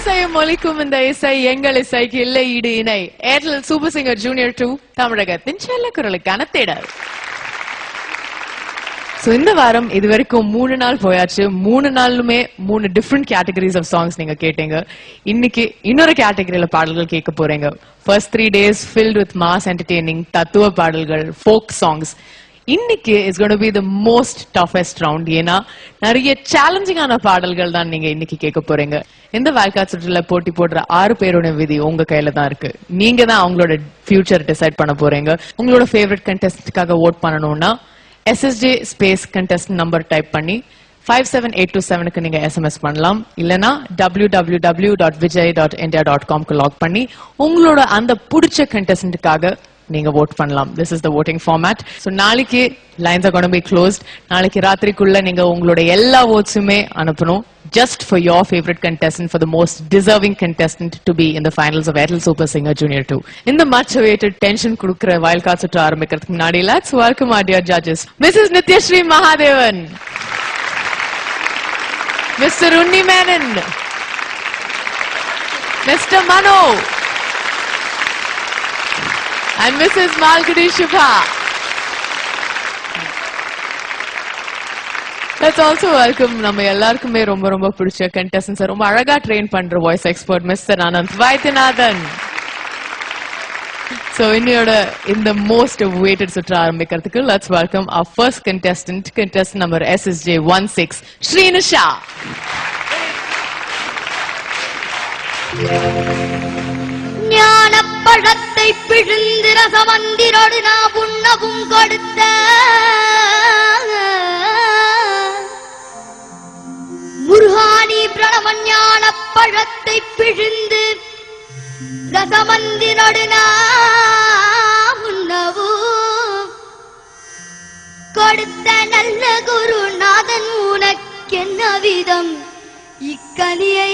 இசையும் ஒலிக்கும் இந்த இசை எங்கள் இசைக்கு இல்லை ஈடு இணை. ஏர்டெல் சூப்பர் சிங்கர் ஜூனியர் 2 தமிழகத்தின் செல்ல குரலுக்கான தேடல். இந்த வாரம் இது வரைக்கும் 3 நாள் போயாச்சு. 3 நாளுமே 3 டிஃபரெண்ட் கேட்டகரிஸ் ஆஃப் சாங்ஸ் நீங்க கேட்டீங்க. இன்னைக்கு இன்னொரு கேட்டகரியில பாடல்கள் கேட்க போறீங்க. First 3 days filled with mass entertaining தத்துவ பாடல்கள், folk songs. இன்னைக்கு is going to be the most toughest round. ஏன்னா நிறைய சேலஞ்சிங்கான பாடல்கள் தான் நீங்க இன்னைக்கு கேட்க போறீங்க. இந்த வாழ்க்கை சுற்றுல போட்டி போடுற 6 பேரோட விதி உங்க கையில தான் இருக்கு. நீங்க தான் அவங்களோட ஃபியூச்சர் டிசைட் பண்ண போறீங்க. உங்களோட ஃபேவரட் கண்டெஸ்டன்ட்காக ஓட் பண்ணணும்னா SSJ space contestant number type பண்ணி 57827க்கு நீங்க SMS பண்ணலாம். இல்லனா www.vijay.india.com க்கு லாக் பண்ணி உங்களோட அந்த பிடிச்ச கண்டெஸ்டன்ட்காக நீங்க vote பண்ணலாம். This is the voting format. So நாளைக்கு lines are going to be closed. நாளைக்கு ராத்திரிக்குள்ள நீங்க உங்களோட எல்லா votes-உமே அனுப்பணும். Just for your favorite contestant, for the most deserving contestant to be in the finals of Airtel Super Singer Junior 2. In the much awaited tension kudukra wildcard சுற்று ஆரம்பிக்கிறதுக்கு முன்னாடி let's welcome our dear judges. Mrs. Nityashree Mahadevan, Mr. Unni Menon, Mr. Mano, and Mrs. Malgudi Shubha. Let's also welcome நம்ம எல்லாருக்குமே ரொம்ப ரொம்ப பிடிச்ச contestants, ரொம்ப அழகா ட்ரெயின் பண்ற voice expert Mr. Ananth Vaidyanathan. So in the most awaited சுற்று ஆரம்பிக்கிறதுக்கு let's welcome our first contestant number SSJ 16 Srinisha. ஞானப்பழத்தை பிழிந்து ரசமந்திரோடு நான் உண்ணவும் கொடுத்த முருகானி பிரணவ ஞானப்பழத்தை பிழிந்து ரசமந்திரோடு நான் உண்ணவும் கொடுத்த நல்ல குருநாதன் உனக்கென்ன விதம் இக்கனியை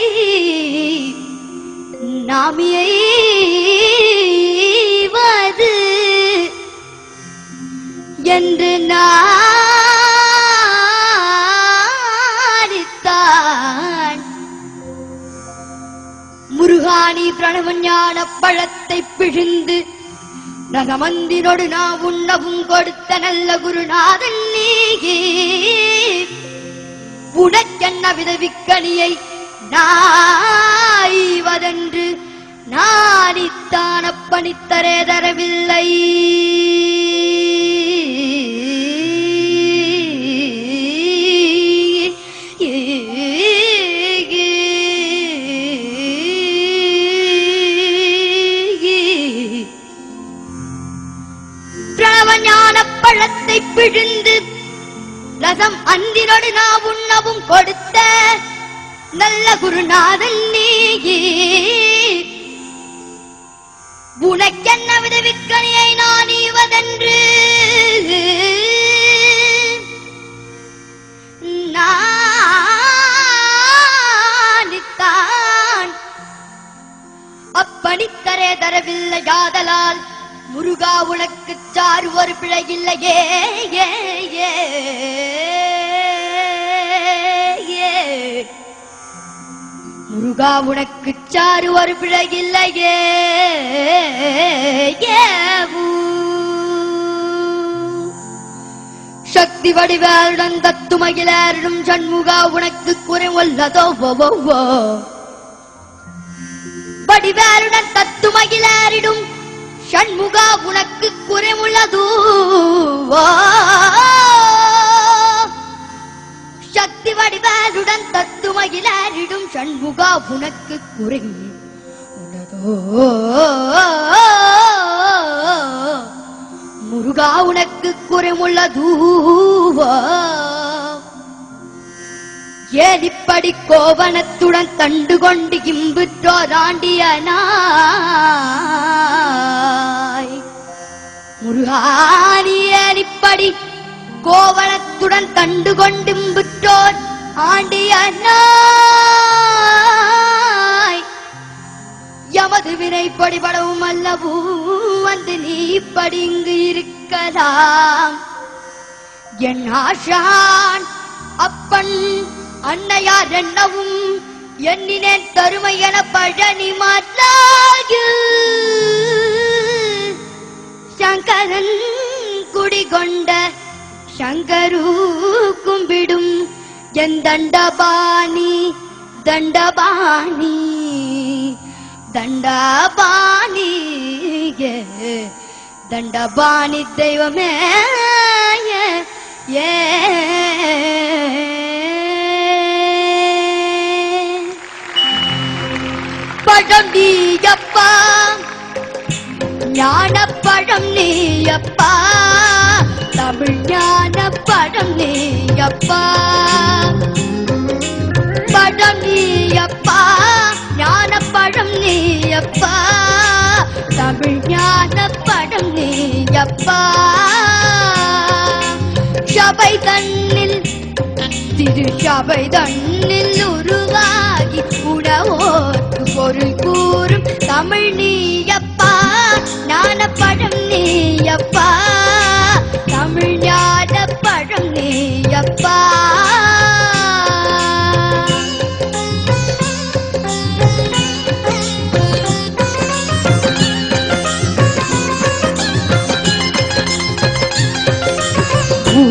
நாமியைவது என்று நாடித்தான் முருகானி பிரணவஞான பழத்தை பிழிந்து நகமந்திரோடு நான் உண்ணவும் கொடுத்த நல்ல குருநாதன் நீ உனக்கென்ன விதவிக்கனியை நாய்வதென்று நாடித்தான பணித்தரே தரவில்லை. பிரணவஞான பழத்தை பிழிந்து ரசம் அந்தினோடு நான் உண்ணவும் கொடுத்த நல்ல குருநாதன் நீ உனக்கென்ன விதவிக்கனியை நான் ஈவதென்று நானித்தான் அப்பணித்தரே தரவில்லை. யாதலால் முருகா உனக்கு சாறு ஒரு பிழை இல்லையே முருகா உனக்கு சாறு ஒரு பிழை இல்லையே. சக்தி வடிவேலுடன் தத்துமகிழரும் சண்முகா உனக்கு குறைவல்லதோ வடிவேலுடன் தத்துமகிழரிடும் சண்முகா உனக்கு குறைவுள்ளதோ சக்தி வடிவேலுடன் தத்துமகிழரிடும் சண்முகா உனக்கு குறை உள்ளதோ முருகா உனக்கு குறைவுள்ளதூ ஏனிப்படி கோவணத்துடன் தண்டு கொண்டு இம்புற்றோராண்டியனாய் முருகானி ஏனிப்படி கோவணத்துடன் தண்டு கொண்டு இம்புற்றோர் ஆண்டியனாய் எமது வினை படிபடவும் அல்லவூ வந்து நீ இப்படி இங்கு இருக்கலாம். என் ஆஷான் அப்பன் அன்னையார் என்னவும் எண்ணினேன் தருமை என பழனி மாற்றாகில் சங்கரன் குடிகொண்ட சங்கரு கும்பிடும் என் தண்டபாணி தண்டபாணி தண்டபாணி தண்டபாணி தெய்வமே ஏ பழம் நீயப்பா ஞான பழம் நீயப்பா தமிழ் ஞான பழம் நீயப்பா பழம் நீயப்பா ஞான பழம் நீயப்பா தமிழ் ஞான பழம் நீயப்பா சபை தன்னில் திரு சபை தன்னில் உருவாகி உணவோர்க்கு பொருள் கூறும் தமிழ் நீயப்பா ஞான பழம் நீயப்பா தமிழ் ஞான பழம் நீயப்பா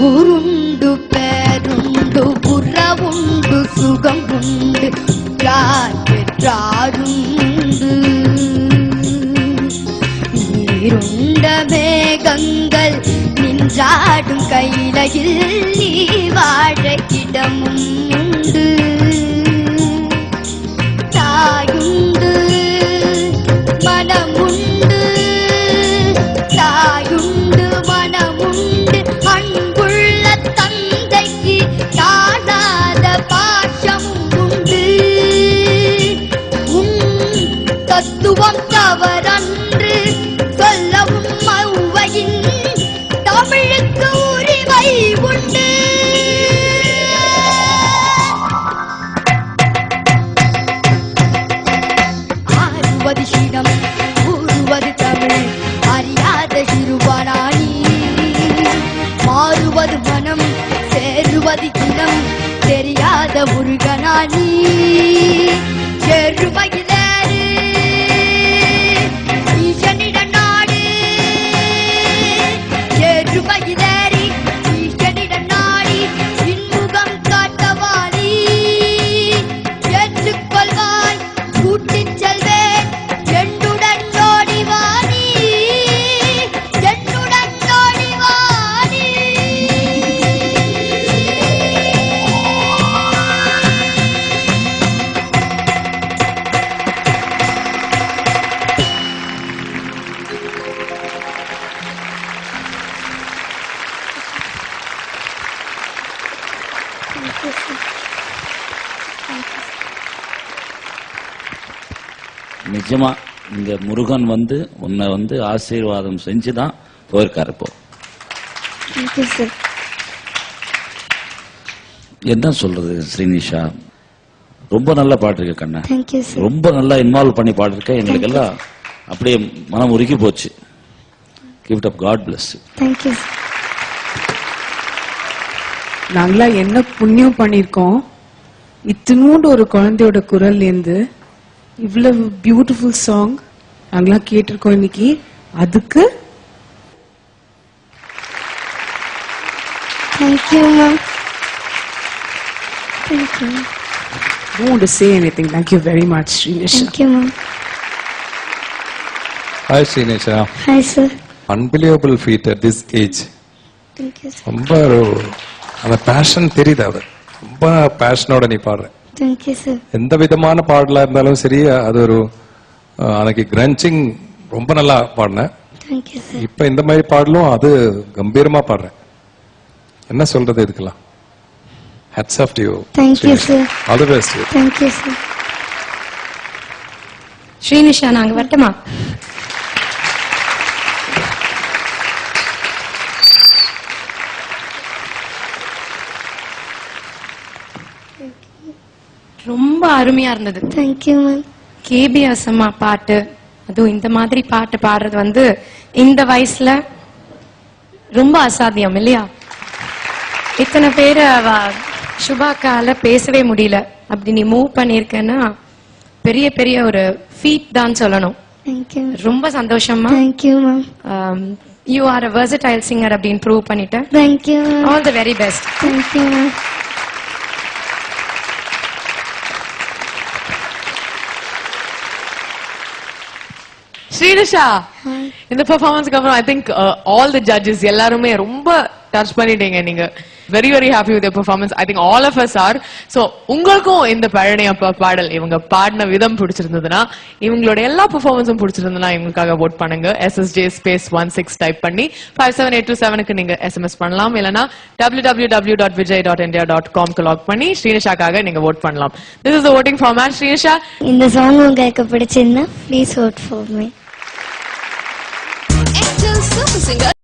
ஊருண்டு பேருண்டு புறவுண்டு சுகம் உண்டு யார் பெற்றாருண்டு நீருண்ட மேகங்கள் நின்றாடும் கையிலையில் நீ வாழ இடமும் உண்டு தாயுண்டு மனமுண்டு தாயுண்டு மனமுண்டு அன்புள்ள தந்தைக்கு காணாத பாசம் உண்டு தத்துவம் தவறன்று சொல்லவும் மௌவையின் தமிழுக்கு உரிமை உண்டு ஆறுவது சீனம் கூறுவது தமிழ் அறியாத சிறுவனானி மாறுவது மனம் சேருவது இனம் தெரியாத முருகனானி செருமையிலேறு ஈசனிட நாடு செருமையிலேறி ஈசனிட நாடி இன்முகம் காட்டவானி ஏற்றுக்கொள்வாய் கூட்டிச் செல்வேன் என்னுடன் ஓடிவானி என்னுடன் ஓடிவானி நிஜமா இந்த முருகன் வந்து உன்னை வந்து ஆசீர்வாதம் செஞ்சுதான் போயிருக்காரு. இப்போ என்ன சொல்றது ஸ்ரீனிஷா, ரொம்ப நல்லா பாடிருக்க கண்ணா, ரொம்ப நல்லா இன்வால்வ் பண்ணி பாடிருக்க. எங்களுக்கு எல்லாம் அப்படியே மனம் உருகி போச்சு. Give it up. God bless you. Thank you. நாங்களா என்ன புண்ணியம் பண்ணிருக்கோம், இத்தினூண்டு ஒரு குழந்தையோட குரல்ல இருந்து இவ்வளவு பியூட்டிஃபுல் சாங் நாங்களா கேட்டிருக்கோம் இன்னைக்கு. அதுக்கு Thank you, ma'am. Thank you. don't want to say anything. Thank you very much, Srinisha. Thank you, ma'am. Hi, Srinisha. Hi, sir. Unbelievable feat at this age. Thank you, sir. ரொம்ப அந்த fashion தெரியுது, அது ரொம்ப பேஷனோட நீ பாடுற. Thank you, sir. எந்த விதமான பாடலா இருந்தாலும் சரி, அது ஒரு அன்னைக்கு கிரன்ச்சிங் ரொம்ப நல்லா பாடினேன். Thank you, sir. இப்ப இந்த மாதிரி பாடலும் அது கம்பீரமா பாடுறேன். என்ன சொல்றது இதுக்கெல்லாம்? Hats off to you. Thank you, Srinisha. sir. All the best. Thank you, sir. Srinisha, நாங்க வரட்டுமா? ரொம்ப அருமையா இருந்தது. Thank you, ma'am. கேபிஎஸ் அம்மா பாட்டு, அதுவும் இந்த மாதிரி பாட்டு பாடுறது வந்து இந்த வயசுல ரொம்ப அசாத்தியம் இல்லையா? இத்தனை பேரு சுபாக்கால பேசவே முடியல. அப்படி நீ மூவ் பண்ணிருக்கேன்னா பெரிய பெரிய ஒரு ஃபீட் தான் சொல்லணும். தேங்க்யூ ரொம்ப சந்தோஷமா. Thank you ma'am. You are a versatile singer அப்படின்னு ப்ரூவ் பண்ணிட்டேன். Thank you ma'am. All the very best. Thank you ma'am. Srinisha, இந்த பெர்ஃபார்மன்ஸ்க்கு அப்புறம் I think all the judges எல்லாருமே ரொம்ப டச் பண்ணிட்டீங்க. நீங்க very very happy with performance. I think all of us are. So உங்களுக்கும் இந்த பழனி அப்பா பாடல் இவங்க பாடின விதம் பிடிச்சிருந்ததுன்னா, இவங்களோட எல்லா பெர்ஃபார்மன்ஸும் பிடிச்சிருந்ததுன்னா இவங்களுக்காக ஓட் பண்ணுங்க. SSJ_16 டைப் பண்ணி 57827க்கு நீங்க SMS பண்ணலாம். இல்லனா www.vijay.india.com க்கு லாக் பண்ணி ஸ்ரீனிஷாக்காக நீங்க ஓட் பண்ணலாம். This is the voting format. Srinisha, இந்த சாங் உங்களுக்கு பிடிச்சிருந்தா please vote for me. Angel Super Singer